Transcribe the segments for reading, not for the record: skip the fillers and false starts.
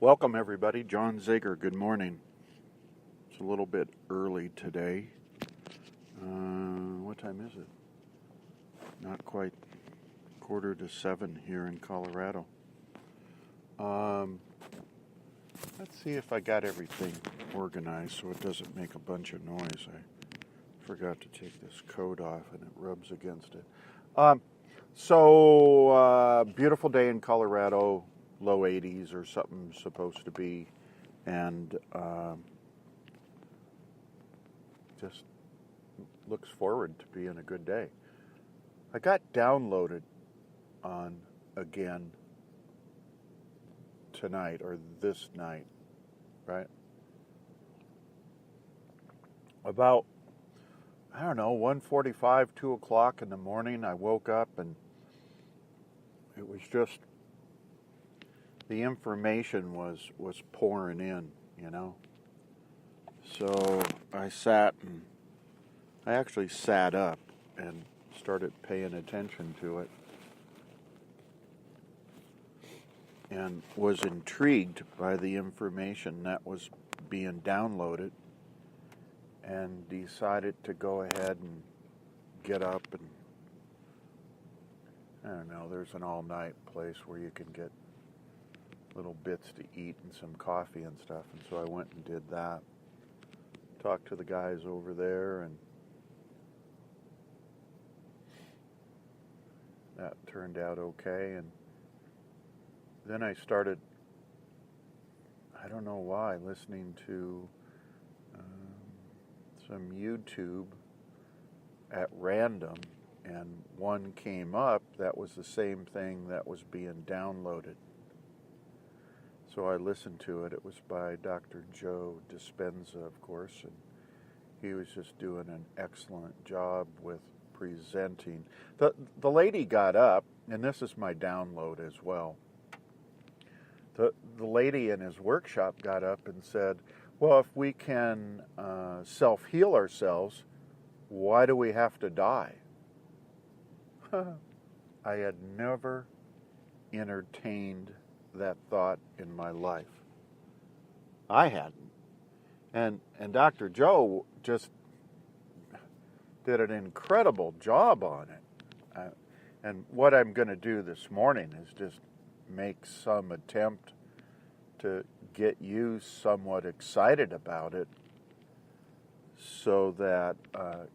Welcome, everybody. John Zager. Good morning. It's a little bit early today. What time is it? Not quite 6:45 here in Colorado. Let's see if I got everything organized so it doesn't make a bunch of noise. I forgot to take this coat off and it rubs against it. Beautiful day in Colorado. Low 80s or something supposed to be, and just looks forward to being a good day. I got downloaded on again tonight, or this night, right? About, 1:45, 2 o'clock in the morning, I woke up and it was just, the information was pouring in, So I actually sat up and started paying attention to it and was intrigued by the information that was being downloaded and decided to go ahead and get up and, there's an all-night place where you can get little bits to eat and some coffee and stuff, and so I went and did that. Talked to the guys over there, and that turned out okay. And then I started, I don't know why, listening to some YouTube at random, and one came up that was the same thing that was being downloaded. So I listened to it. It was by Dr. Joe Dispenza, of course, and he was just doing an excellent job with presenting. The lady got up, and this is my download as well. The lady in his workshop got up and said, well, if we can self-heal ourselves, why do we have to die? I had never entertained that thought in my life. I hadn't. And Dr. Joe just did an incredible job on it. And what I'm going to do this morning is just make some attempt to get you somewhat excited about it so that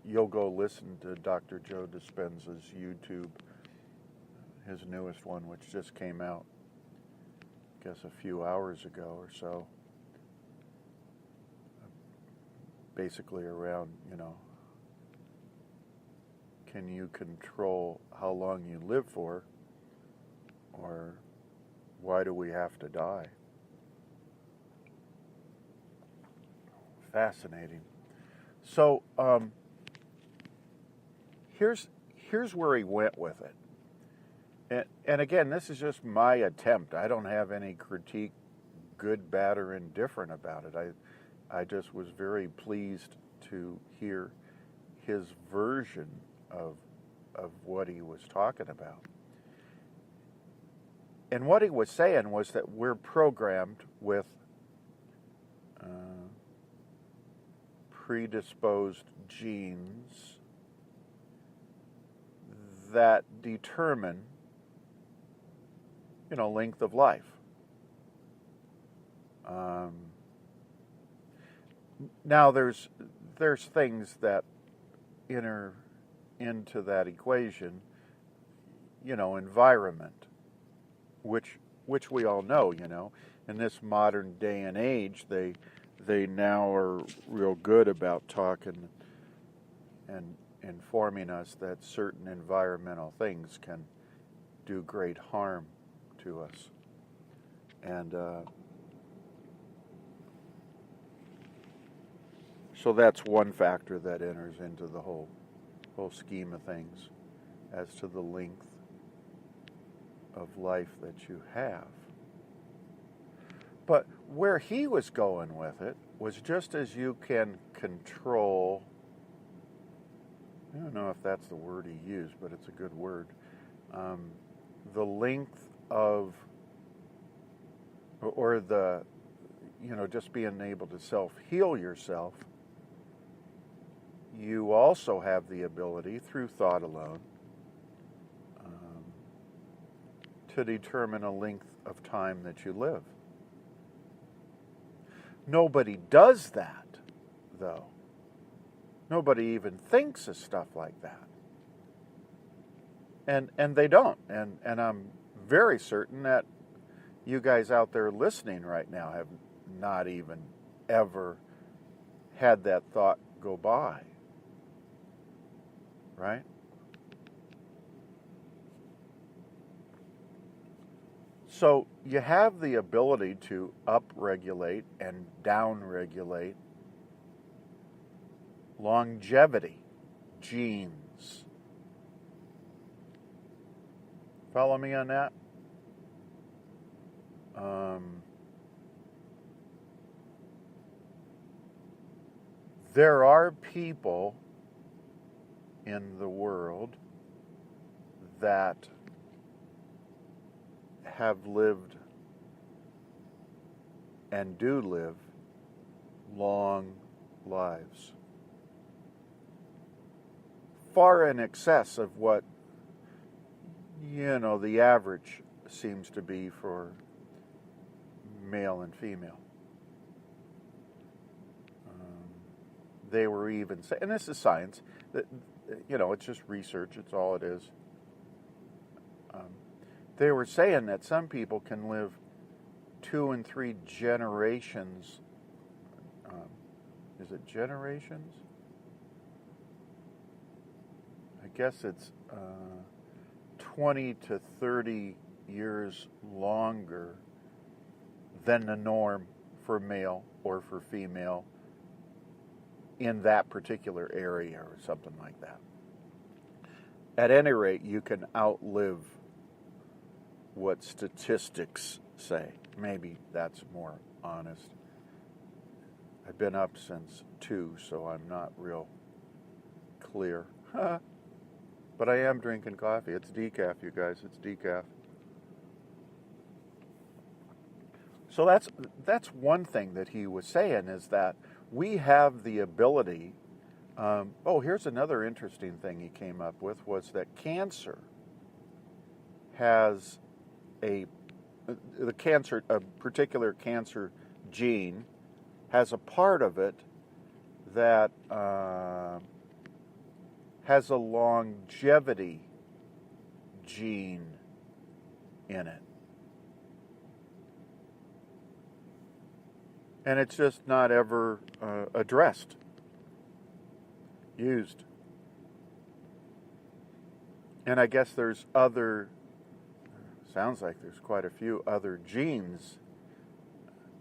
you'll go listen to Dr. Joe Dispenza's YouTube, his newest one, which just came out, I guess, a few hours ago or so. Basically around, can you control how long you live for, or why do we have to die? Fascinating. So here's where he went with it. And again, this is just my attempt. I don't have any critique, good, bad, or indifferent about it. I just was very pleased to hear his version of what he was talking about. And what he was saying was that we're programmed with predisposed genes that determine length of life. Now there's things that enter into that equation, environment, which we all know, in this modern day and age, they now are real good about talking and informing us that certain environmental things can do great harm to us. And so that's one factor that enters into the whole scheme of things as to the length of life that you have. But where he was going with it was just as you can control, I don't know if that's the word he used, but it's a good word, the length of or the, just being able to self-heal yourself, you also have the ability, through thought alone, to determine a length of time that you live. Nobody does that, though. Nobody even thinks of stuff like that. And they don't. And I'm very certain that you guys out there listening right now have not even ever had that thought go by. Right? So you have the ability to upregulate and downregulate longevity genes. Follow me on that? There are people in the world that have lived and do live long lives, far in excess of what the average seems to be for male and female. They were even saying, and this is science, that it's just research, it's all it is. They were saying that some people can live 2 and 3 generations. Is it generations? I guess it's 20 to 30 years longer than the norm for male or for female in that particular area or something like that. At any rate, you can outlive what statistics say. Maybe that's more honest. I've been up since 2, so I'm not real clear. But I am drinking coffee. It's decaf, you guys. It's decaf. So that's one thing that he was saying, is that we have the ability. Here's another interesting thing he came up with, was that cancer has a particular cancer gene has a part of it that has a longevity gene in it. And it's just not ever addressed, used. And I guess sounds like there's quite a few other genes.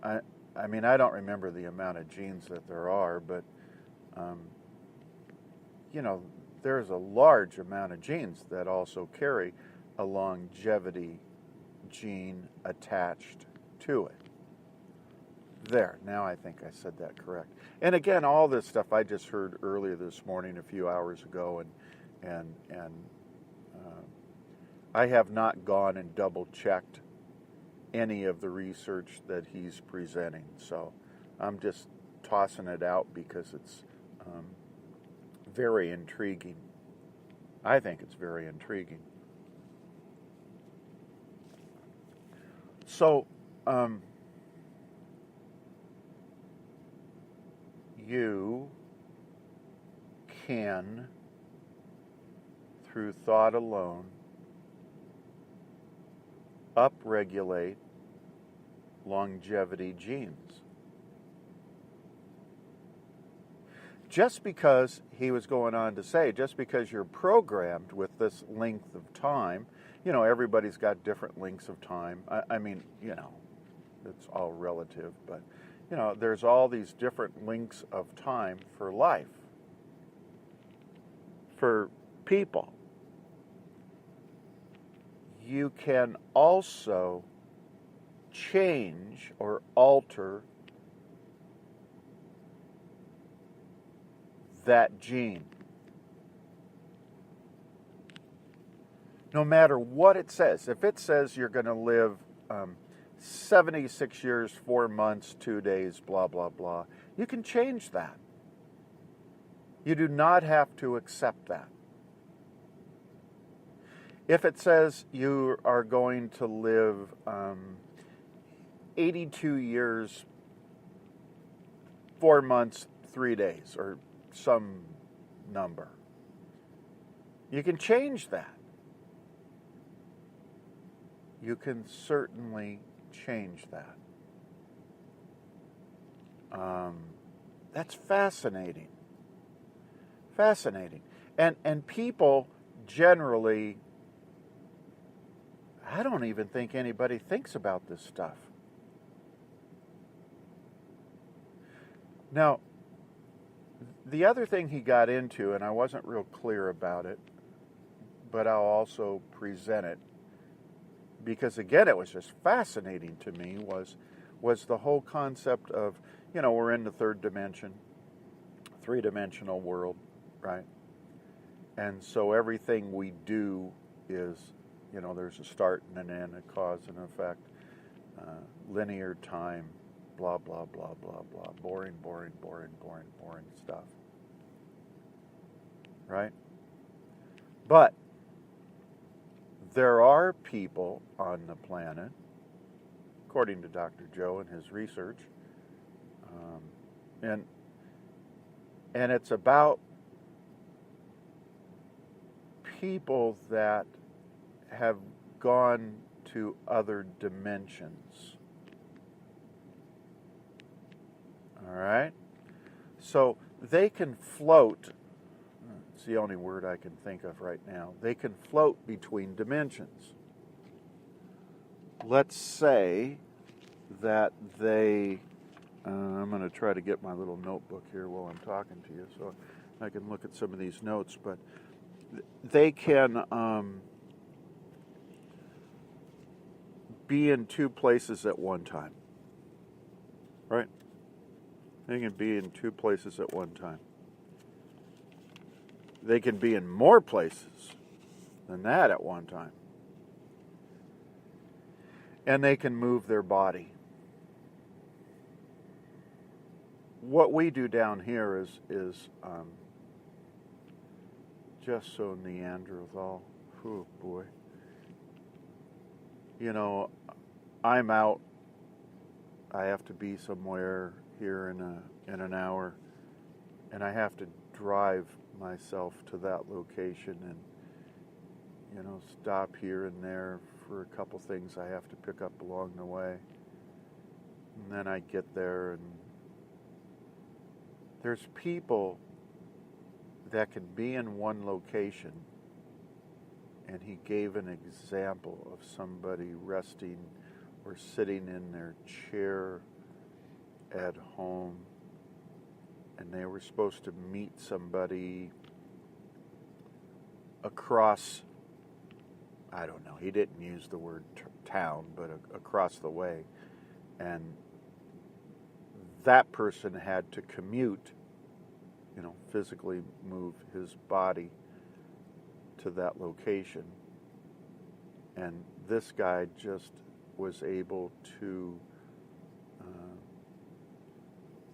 I mean, I don't remember the amount of genes that there are, but, there's a large amount of genes that also carry a longevity gene attached to it. There, now I think I said that correct. And again, all this stuff I just heard earlier this morning, a few hours ago, and I have not gone and double-checked any of the research that he's presenting. So I'm just tossing it out because it's very intriguing. I think it's very intriguing. So you can, through thought alone, upregulate longevity genes. Just because, he was going on to say, just because you're programmed with this length of time, everybody's got different lengths of time. I mean, it's all relative, but, there's all these different lengths of time for life, for people. You can also change or alter that gene. No matter what it says. If it says you're going to live 76 years, 4 months, 2 days, blah, blah, blah. You can change that. You do not have to accept that. If it says you are going to live 82 years, 4 months, 3 days, or some number, you can change that. You can certainly change that. That's fascinating. Fascinating. And people generally, I don't even think anybody thinks about this stuff. Now, the other thing he got into, and I wasn't real clear about it, but I'll also present it, because again, it was just fascinating to me, was the whole concept of, we're in the third dimension, three-dimensional world, right? And so everything we do is, there's a start and an end, a cause and effect, linear time, blah, blah, blah, blah, blah, boring stuff, right? But there are people on the planet, according to Dr. Joe and his research, and it's about people that have gone to other dimensions. All right? So they can float. It's the only word I can think of right now. They can float between dimensions. Let's say that they, I'm going to try to get my little notebook here while I'm talking to you so I can look at some of these notes, but they can be in two places at one time, right? They can be in two places at one time. They can be in more places than that at one time. And they can move their body. What we do down here is just so Neanderthal. Oh boy. I'm out. I have to be somewhere here in an hour, and I have to drive myself to that location and stop here and there for a couple things I have to pick up along the way, and then I get there, and there's people that can be in one location, and he gave an example of somebody resting or sitting in their chair at home, and they were supposed to meet somebody across, I don't know, he didn't use the word town, but across the way, and that person had to commute, physically move his body to that location, and this guy just was able to,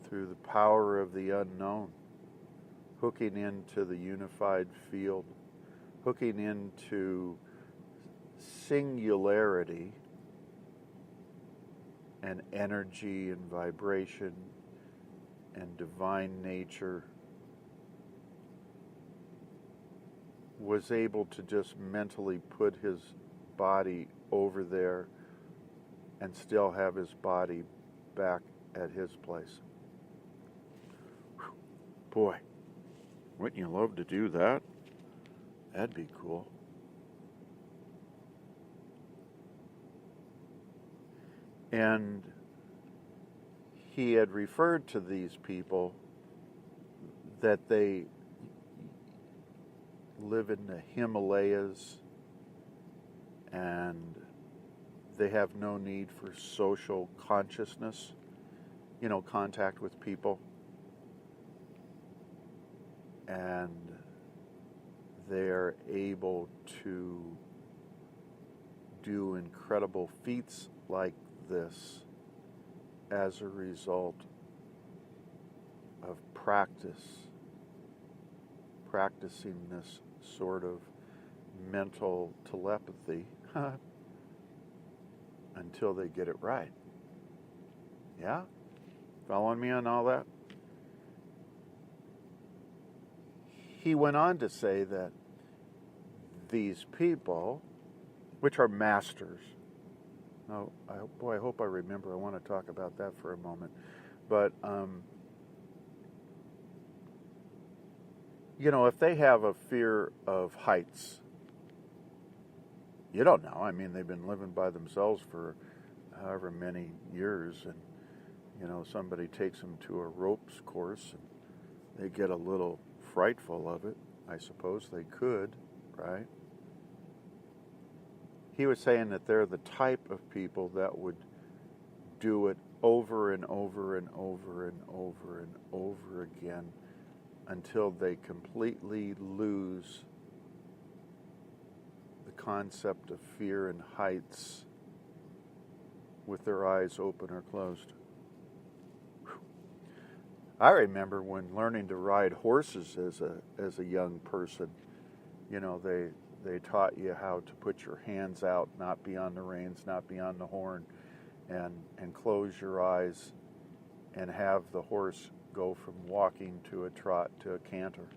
through the power of the unknown, hooking into the unified field, hooking into singularity and energy and vibration and divine nature, was able to just mentally put his body over there and still have his body back at his place. Whew. Boy, wouldn't you love to do that? That'd be cool. And he had referred to these people that they live in the Himalayas and they have no need for social consciousness, contact with people. And they're able to do incredible feats like this as a result of practicing this sort of mental telepathy until they get it right. Yeah? Following me on all that? He went on to say that these people, which are masters, oh, I hope I remember. I want to talk about that for a moment. But, if they have a fear of heights, you don't know. I mean, they've been living by themselves for however many years, and, somebody takes them to a ropes course, and they get a little frightful of it. I suppose they could, right? He was saying that they're the type of people that would do it over and over and over and over and over again until they completely lose the concept of fear and heights with their eyes open or closed. I remember when learning to ride horses as a young person, they taught you how to put your hands out, not be on the reins, not be on the horn, and close your eyes and have the horse go from walking to a trot to a canter.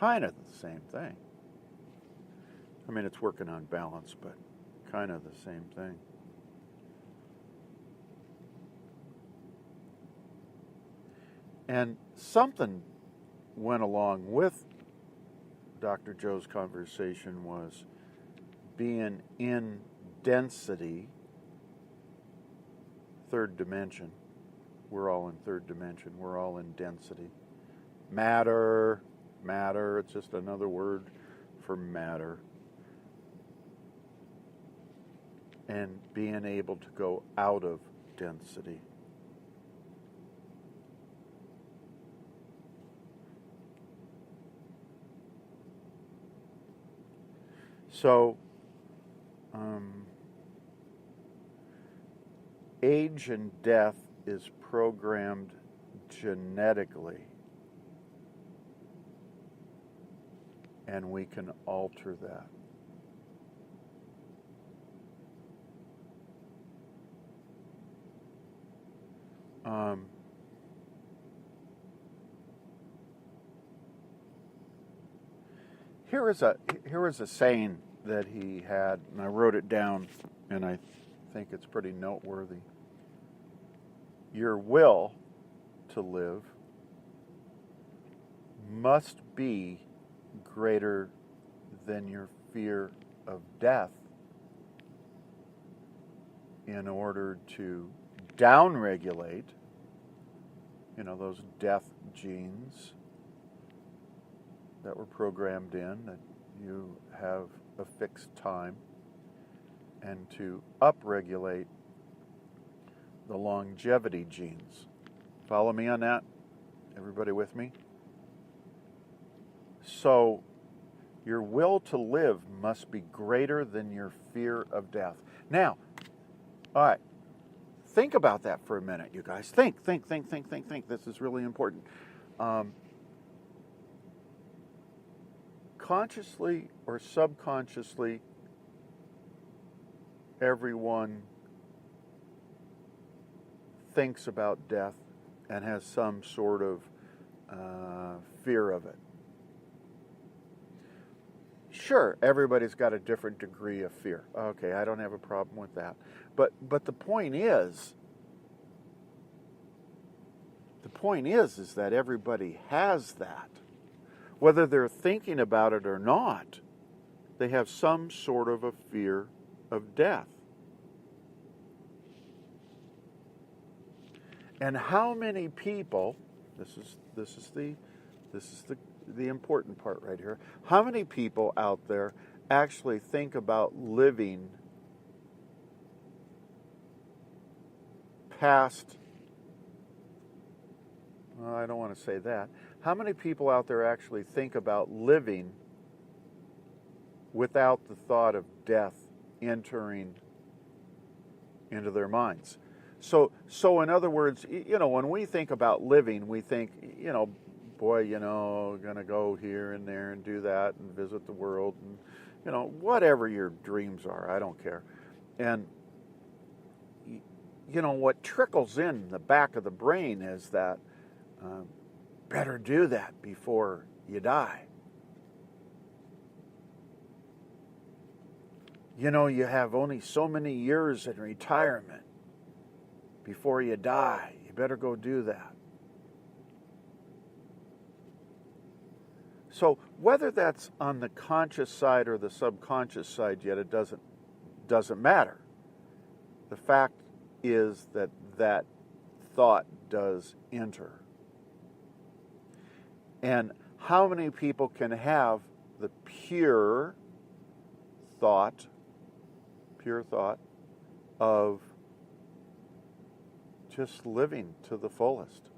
Kind of the same thing. I mean, it's working on balance, but kind of the same thing. And something went along with Dr. Joe's conversation was being in density, third dimension. We're all in third dimension. We're all in density. Matter, it's just another word for matter. And being able to go out of density. So, age and death is programmed genetically, and we can alter that. Here is a saying that he had, and I wrote it down, and I think it's pretty noteworthy. Your will to live must be greater than your fear of death in order to downregulate, those death genes that were programmed in, that you have a fixed time, and to upregulate the longevity genes. Follow me on that? Everybody with me? So, your will to live must be greater than your fear of death. Now, all right, think about that for a minute, you guys. Think. This is really important. Consciously or subconsciously, everyone thinks about death and has some sort of fear of it. Sure, everybody's got a different degree of fear. Okay, I don't have a problem with that. But the point is that everybody has that. Whether they're thinking about it or not, they have some sort of a fear of death. And how many people, this is the important part right here. How many people out there actually think about living past, well, I don't want to say that. How many people out there actually think about living without the thought of death entering into their minds. So in other words, when we think about living, we think, boy, going to go here and there and do that and visit the world and, whatever your dreams are, I don't care. And, what trickles in the back of the brain is that better do that before you die. You have only so many years in retirement before you die. You better go do that. So whether that's on the conscious side or the subconscious side yet, it doesn't matter. The fact is that thought does enter. And how many people can have the pure thought of just living to the fullest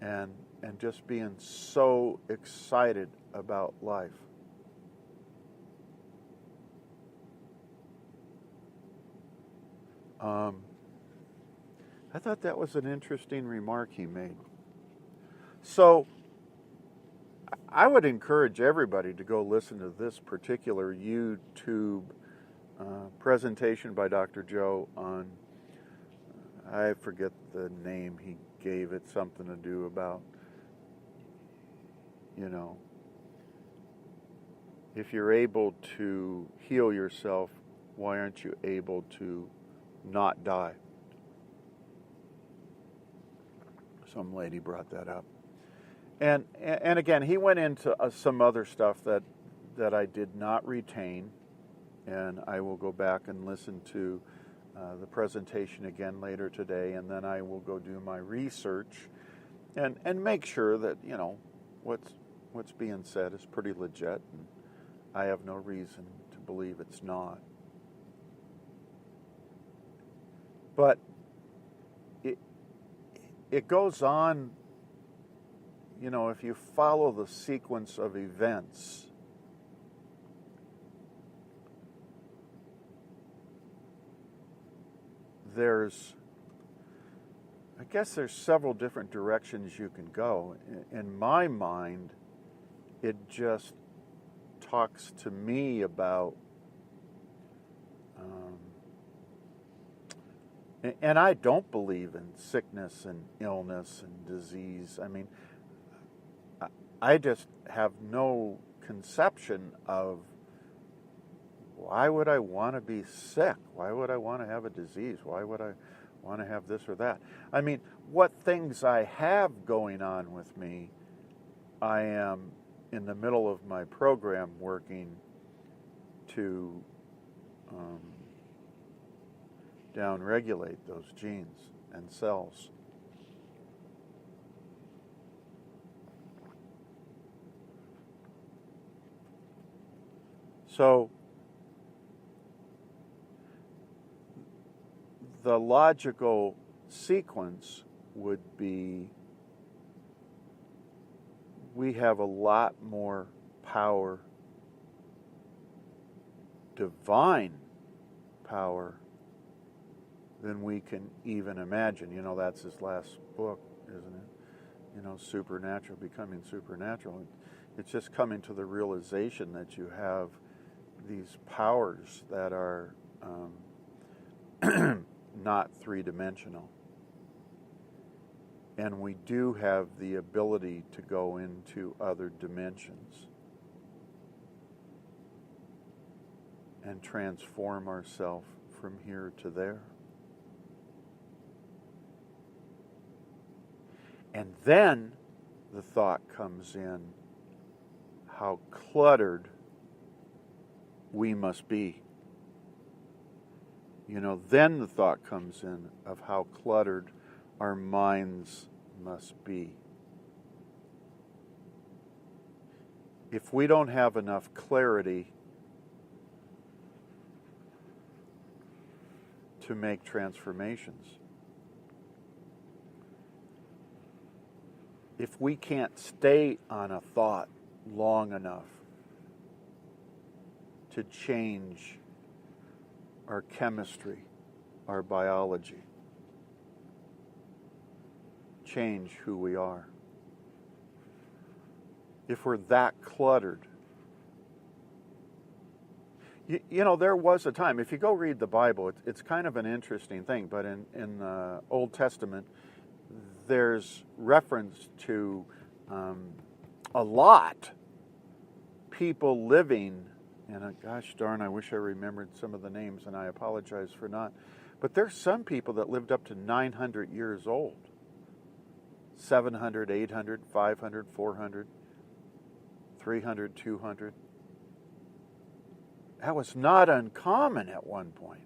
and just being so excited about life? I thought that was an interesting remark he made. So I would encourage everybody to go listen to this particular YouTube presentation by Dr. Joe on, I forget the name he gave it, something to do about, if you're able to heal yourself, why aren't you able to not die? Some lady brought that up. And again, he went into some other stuff that I did not retain, and I will go back and listen to the presentation again later today, and then I will go do my research and make sure that what's being said is pretty legit, and I have no reason to believe it's not. But it goes on, if you follow the sequence of events, there's several different directions you can go. In my mind, it just talks to me about, and I don't believe in sickness and illness and disease. I mean, I just have no conception of why would I want to be sick? Why would I want to have a disease? Why would I want to have this or that? I mean, what things I have going on with me, I am in the middle of my program working to downregulate those genes and cells. So the logical sequence would be we have a lot more power, divine power, than we can even imagine. That's his last book, isn't it? Supernatural, becoming supernatural. It's just coming to the realization that you have these powers that are not three-dimensional. And we do have the ability to go into other dimensions and transform ourselves from here to there. And then the thought comes in how cluttered we must be. Then the thought comes in of how cluttered our minds must be. If we don't have enough clarity to make transformations, if we can't stay on a thought long enough to change our chemistry, our biology, change who we are. If we're that cluttered. You know, there was a time, if you go read the Bible, it's kind of an interesting thing, but in the Old Testament, there's reference to a lot people living, and gosh darn, I wish I remembered some of the names, and I apologize for not, but there's some people that lived up to 900 years old. 700, 800, 500, 400, 300, 200. That was not uncommon at one point.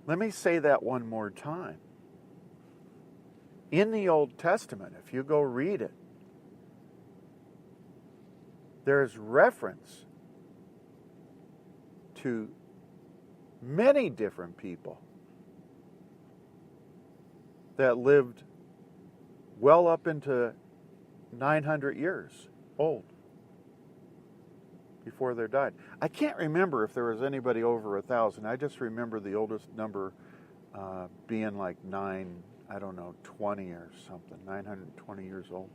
Let me say that one more time. In the Old Testament, if you go read it, there's reference to many different people that lived well up into 900 years old before they died. I can't remember if there was anybody over 1,000. I just remember the oldest number being like 20 or something, 920 years old.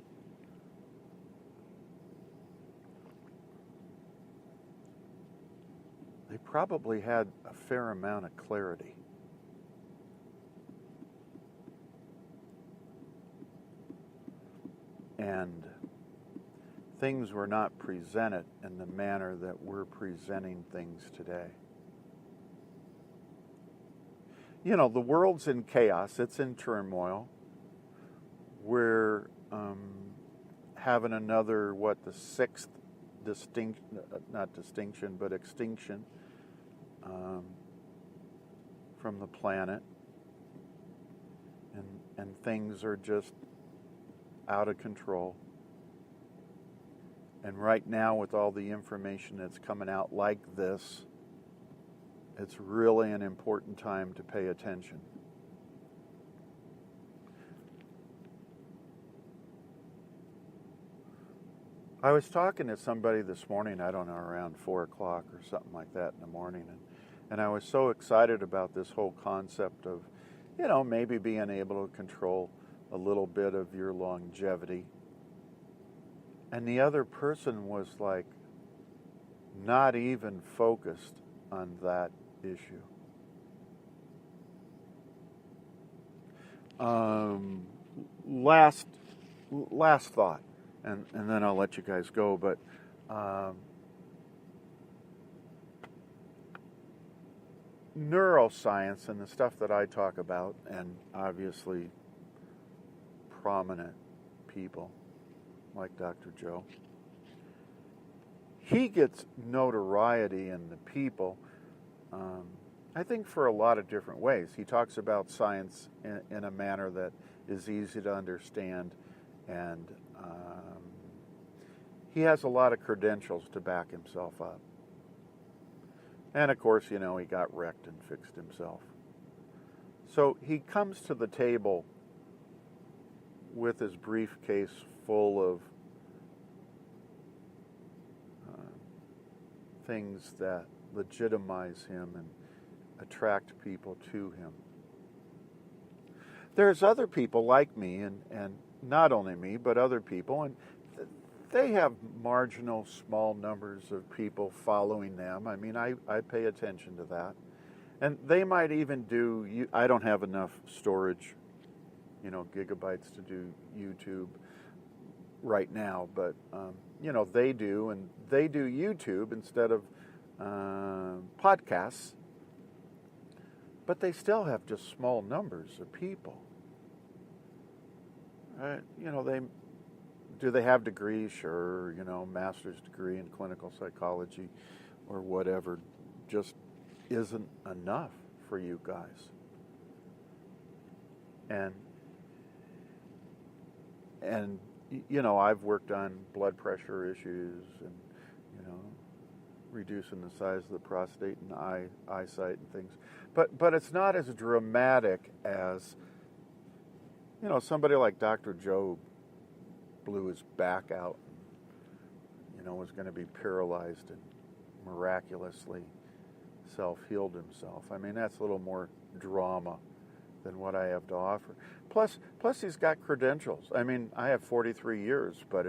They probably had a fair amount of clarity. And things were not presented in the manner that we're presenting things today. You know, the world's in chaos. It's in turmoil. We're having another, the sixth extinction from the planet. And things are just out of control. And right now, with all the information that's coming out like this, it's really an important time to pay attention. I was talking to somebody this morning, I don't know, around 4 o'clock or something like that in the morning, and I was so excited about this whole concept of, you know, maybe being able to control a little bit of your longevity. And the other person was like not even focused on that issue. Last thought, and then I'll let you guys go, but neuroscience and the stuff that I talk about, and obviously prominent people like Dr. Joe, he gets notoriety in the people, I think, for a lot of different ways. He talks about science in a manner that is easy to understand, and he has a lot of credentials to back himself up. And of course, you know, he got wrecked and fixed himself. So he comes to the table with his briefcase full of things that legitimize him and attract people to him. There's other people like me, and not only me, but other people, and they have marginal, small numbers of people following them. I mean, I pay attention to that. And they might even do, I don't have enough storage, you know, gigabytes to do YouTube right now, but, you know, they do, and they do YouTube instead of podcasts, but they still have just small numbers of people. You know, do they have degrees? Sure, you know, master's degree in clinical psychology or whatever just isn't enough for you guys. And you know, I've worked on blood pressure issues and, you know, reducing the size of the prostate and eyesight and things. But it's not as dramatic as, you know, somebody like Dr. Joe blew his back out, and, was going to be paralyzed and miraculously self-healed himself. I mean, that's a little more drama than what I have to offer. Plus he's got credentials. I mean, I have 43 years, but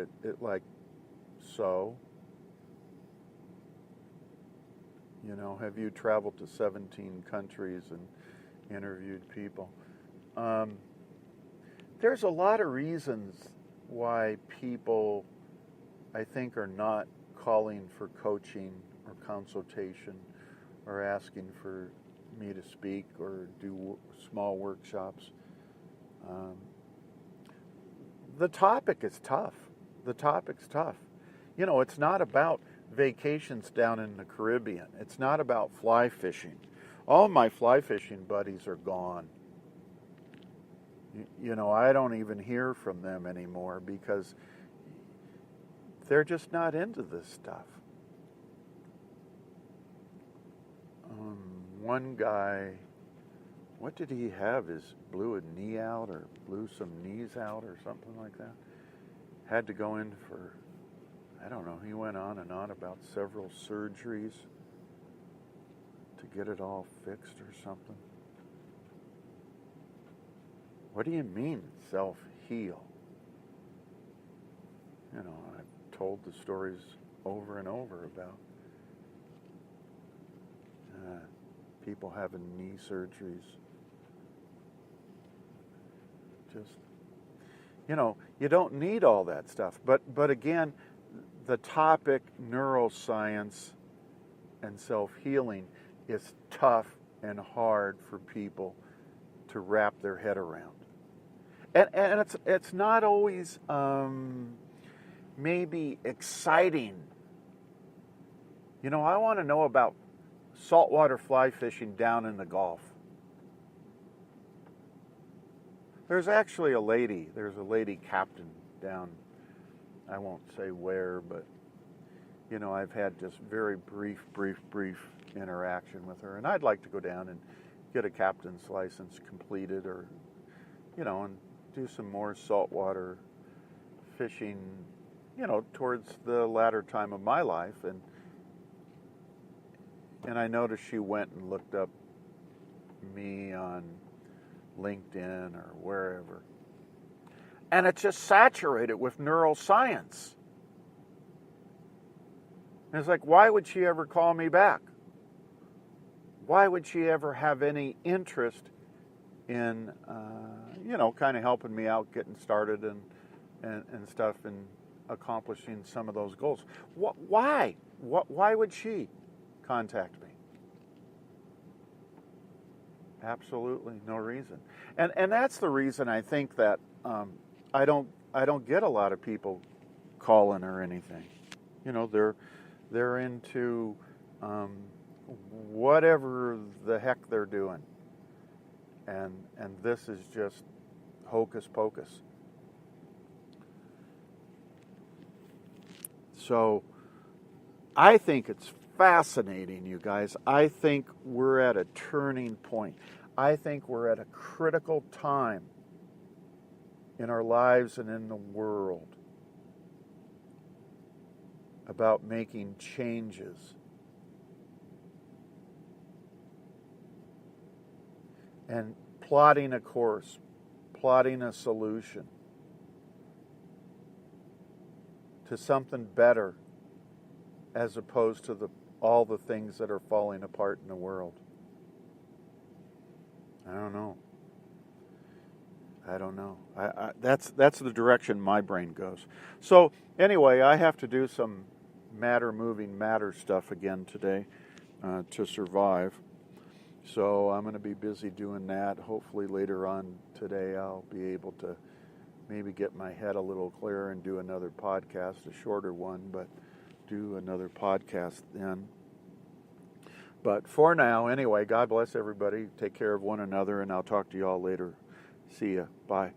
so, have you traveled to 17 countries and interviewed people? There's a lot of reasons why people, I think, are not calling for coaching or consultation or asking for me to speak or do small workshops. The topic is tough. The topic's tough. It's not about vacations down in the Caribbean. It's not about fly fishing. All my fly fishing buddies are gone. I don't even hear from them anymore because they're just not into this stuff. One guy, what did he have? Blew a knee out or blew some knees out or something like that. Had to go in for, I don't know, he went on and on about several surgeries to get it all fixed or something. What do you mean, self-heal? I've told the stories over and over about people having knee surgeries. Just, you don't need all that stuff. But again, the topic, neuroscience and self-healing, is tough and hard for people to wrap their head around. And it's not always maybe exciting. I want to know about saltwater fly fishing down in the Gulf. There's a lady captain down, I won't say where, but, I've had just very brief interaction with her. And I'd like to go down and get a captain's license completed or, and do some more saltwater fishing, towards the latter time of my life. And I noticed she went and looked up me on LinkedIn or wherever. And it's just saturated with neuroscience. And it's like, why would she ever call me back? Why would she ever have any interest in, kind of helping me out, getting started and stuff, and accomplishing some of those goals? Why? Why would she contact me? Absolutely no reason. And that's the reason I think that I don't get a lot of people calling or anything. They're into whatever the heck they're doing. And this is just hocus pocus. So I think it's fascinating, you guys. I think we're at a turning point. I think we're at a critical time in our lives and in the world about making changes and plotting a course, plotting a solution to something better, as opposed to all the things that are falling apart in the world. I don't know. That's the direction my brain goes. So anyway, I have to do some moving matter stuff again today to survive. So I'm going to be busy doing that. Hopefully later on today I'll be able to maybe get my head a little clearer and do another podcast, a shorter one, but do another podcast then. But for now, anyway, God bless everybody. Take care of one another, and I'll talk to you all later. See ya. Bye.